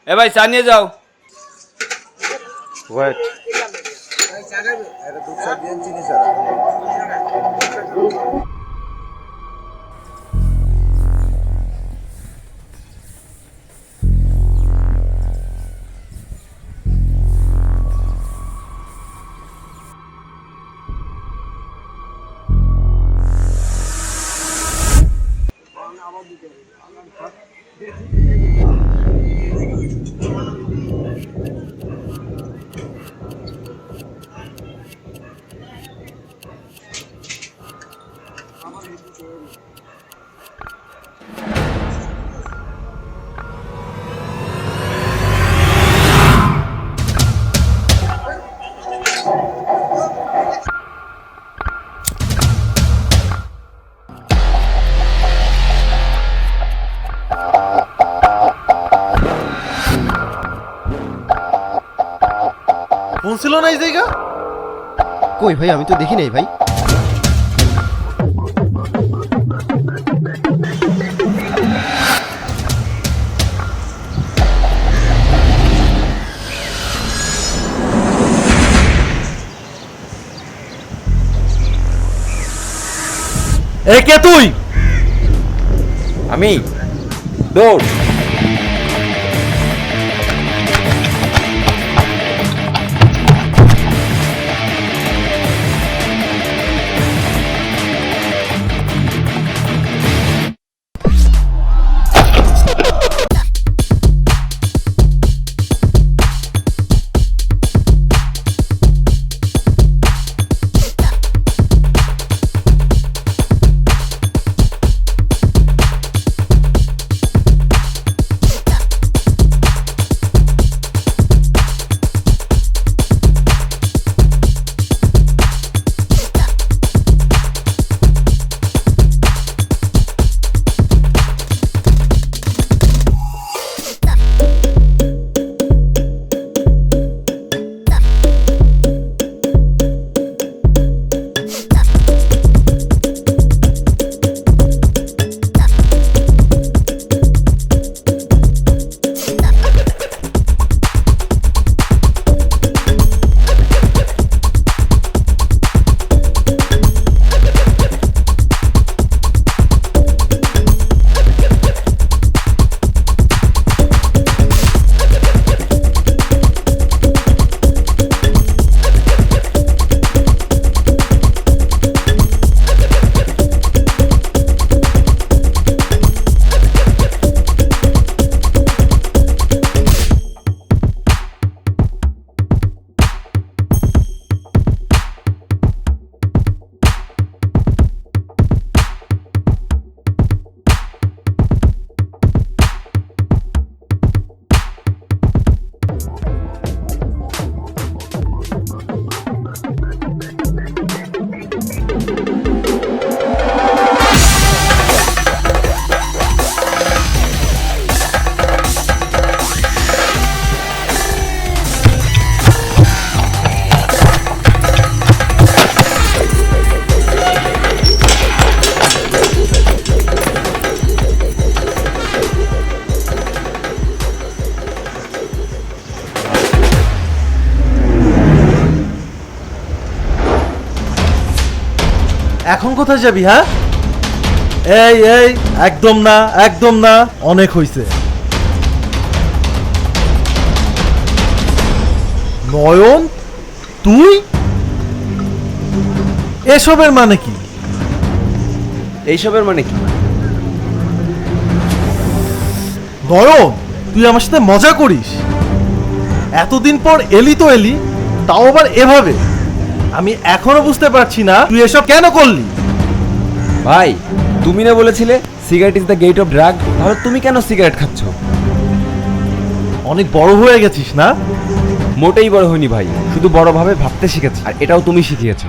এ ভাই চা নিয়ে যাও। ওয়েট ফোন ছিল না এই জায়গা? কই ভাই, আমি তো দেখি নাই ভাই। এ কে তুই? আমি দৌড়। এখন কোথায় যাবি? হ্যাঁ, এই এই একদম না, একদম না, অনেক হইছে। নয়ন, তুই এসবের মানে কি? এইসবের মানে কি? নয়ন, তুই আমার সাথে মজা করিস? এতদিন পর এলি তো এলি, তাও আবার এভাবে। আমি এখনো বুঝতে পারছি না তুই এসব কেন করলি। ভাই, তুমি না বলেছিলে cigarette is the gate of drug? তাহলে তুমি কেন সিগারেট খাচ্ছ? অনেক বড় হয়ে গেছিস না? মোটেই বড় হয়নি ভাই, শুধু বড়ভাবে ভাবতে শিখেছি, আর এটাও তুমি শিখিয়েছো।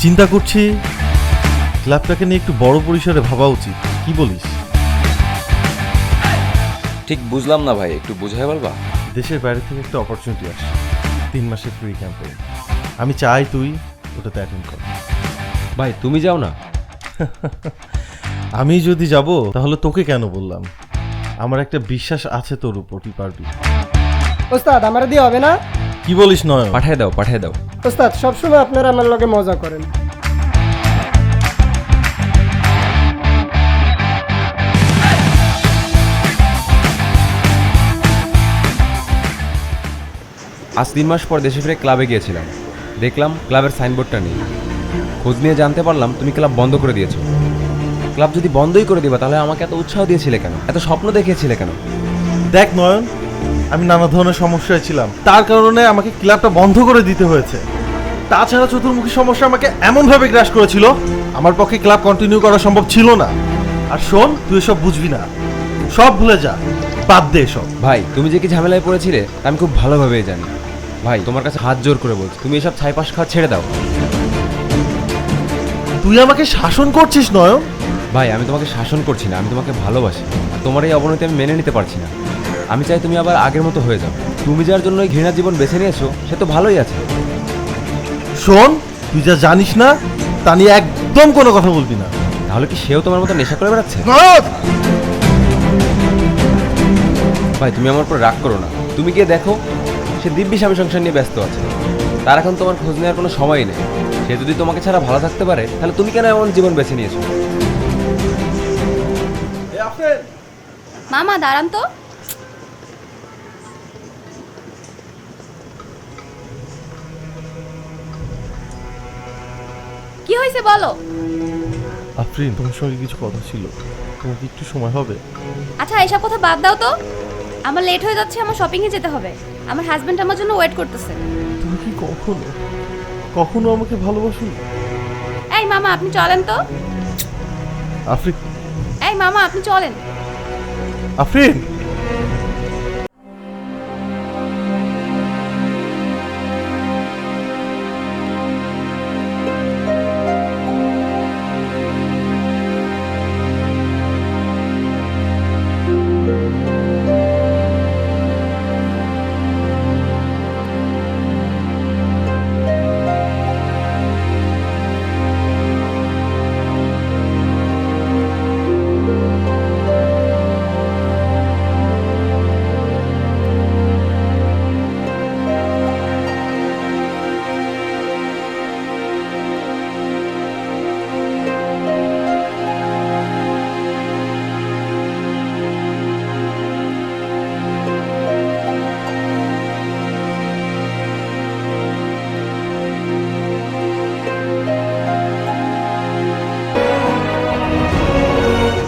চিন্তা করছি ক্লাবটাকে নিয়ে একটু বড় পরিসরে ভাবা উচিত, কি বলিস? ঠিক বুঝলাম না ভাই, একটু বুঝাই বলবা? দেশের বাইরে থেকে একটা অপরচুনিটি আসে, 3 মাসের ফ্রি ক্যাম্পেইন। আমি চাই তুই ওটাতে অ্যাটেন্ড কর। ভাই তুমি যাও না। আমি যদি যাব তাহলে তোকে কেন বললাম? আমার একটা বিশ্বাস আছে তোর উপর, তুই পারবি। ওস্তাদ আমার দিয়ে হবে না? কি বলিস নয়? পাঠিয়ে দাও, পাঠিয়ে দাও। ওস্তাদ সবসময় আপনারা আমার লগে মজা করেন। আজ 3 মাস পর দেশে ফিরে ক্লাবে গিয়েছিলাম, দেখলাম ক্লাবের সাইনবোর্ডটা নেই। খোঁজ নিয়ে জানতে পারলাম তুমি ক্লাব বন্ধ করে দিয়েছো। ক্লাব যদি বন্ধই করে দিবা তাহলে আমাকে এত উৎসাহ দিয়েছিলে কেন, এত স্বপ্ন দেখিয়েছিলে কেন? দেখ নয়ন, আমি নানা ধরনের সমস্যায় ছিলাম, তার কারণে আমাকে ক্লাবটা বন্ধ করে দিতে হয়েছে। তাছাড়া চতুর্মুখী সমস্যা আমাকে এমনভাবে গ্রাস করেছিল, আমার পক্ষে ক্লাব কন্টিনিউ করা সম্ভব ছিল না। আর শোন, তুই এসব বুঝবি না, সব ভুলে যা, বাদ দে এসব। ভাই তুমি যে কি ঝামেলায় পড়েছিলে তা আমি খুব ভালোভাবেই জানি। ভাই তোমার কাছে হাত জোর করে বলছি, তুমি এসব ছাইপাশ খাওয়া ছেড়ে দাও। তুই আমাকে শাসন করছিস নয়ন। ভাই আমি তোমাকে শাসন করছি না, আমি তোমাকে ভালোবাসি। আর তোমার এই অবনতি আমি মেনে নিতে পারছি না। আমি চাই তুমি আবার আগের মতো হয়ে যাও। তুমি যার জন্য এই ঘৃণার জীবন বেছে নিয়েছো সে তো ভালোই আছে। শোন, তুই যা জানিস না তা নিয়ে একদম কোনো কথা বলবি না। তাহলে কি সেও তোমার মতো নেশা করে বেড়াচ্ছে? ভাই তুমি আমার উপর রাগ করো না। তুমি গিয়ে দেখো, সে দিব্যি স্বামী সংসার নিয়ে ব্যস্ত আছে। তার এখন তোমার খোঁজ নেওয়ার কোনো সময়ই নেই। সে যদি তোমাকে ছাড়া ভালো থাকতে পারে তাহলে তুমি কেন এমন জীবন বেছে নিয়েছো? মামা দাঁড়ান তো। কি হয়েছে বলো? আফরিন, তোমার সঙ্গে কিছু কথা ছিল, তোমার কি একটু সময় হবে? আচ্ছা এসব কথা বাদ দাও তো, আমার লেট হয়ে যাচ্ছে, আমার শপিং এ যেতে হবে। আমার হাজবেন্ড আমার জন্য ওয়েট করতেছে। তুমি কি কখনো কখনো আমাকে ভালোবাসো? এই মামা আপনি চলেন তো। আফরিন, এই মামা আপনি চলেন। আফরিন,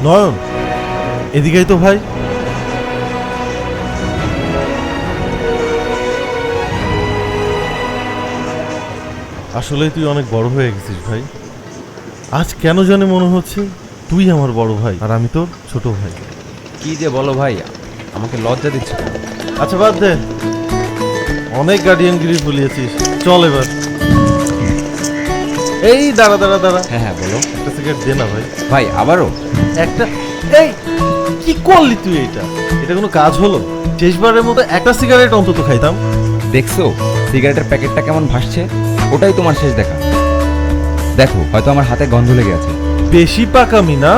নয়ন, এদিকেই তো ভাই। আসলে তুই অনেক বড় হয়ে গেছিস ভাই। আজ কেন জানে মনে হচ্ছে তুই আমার বড় ভাই আর আমি তোর ছোট ভাই। কি যে বলো ভাই, আমাকে লজ্জা দিচ্ছ কেন? আচ্ছা বাদ দে, অনেক গার্ডিয়ানগিরি ভুলিয়েছিস, চল এবার। এই দাঁড়া দাঁড়া দাঁড়া, হ্যাঁ হ্যাঁ বলো। একটা সিগারেট দে না ভাই। ভাই আবারও? একটা, এই কি করলি তুই? এটা কোনো কাজ হলো? শেষবারের মতো একটা সিগারেট অন্তত খাইতাম। দেখছো সিগারেটের প্যাকেটটা কেমন ভাসছে? ওটাই তোমার শেষ দেখা। দেখো হয়তো আমার হাতে গন্ধ লেগে আছে। বেশি পাকামি না।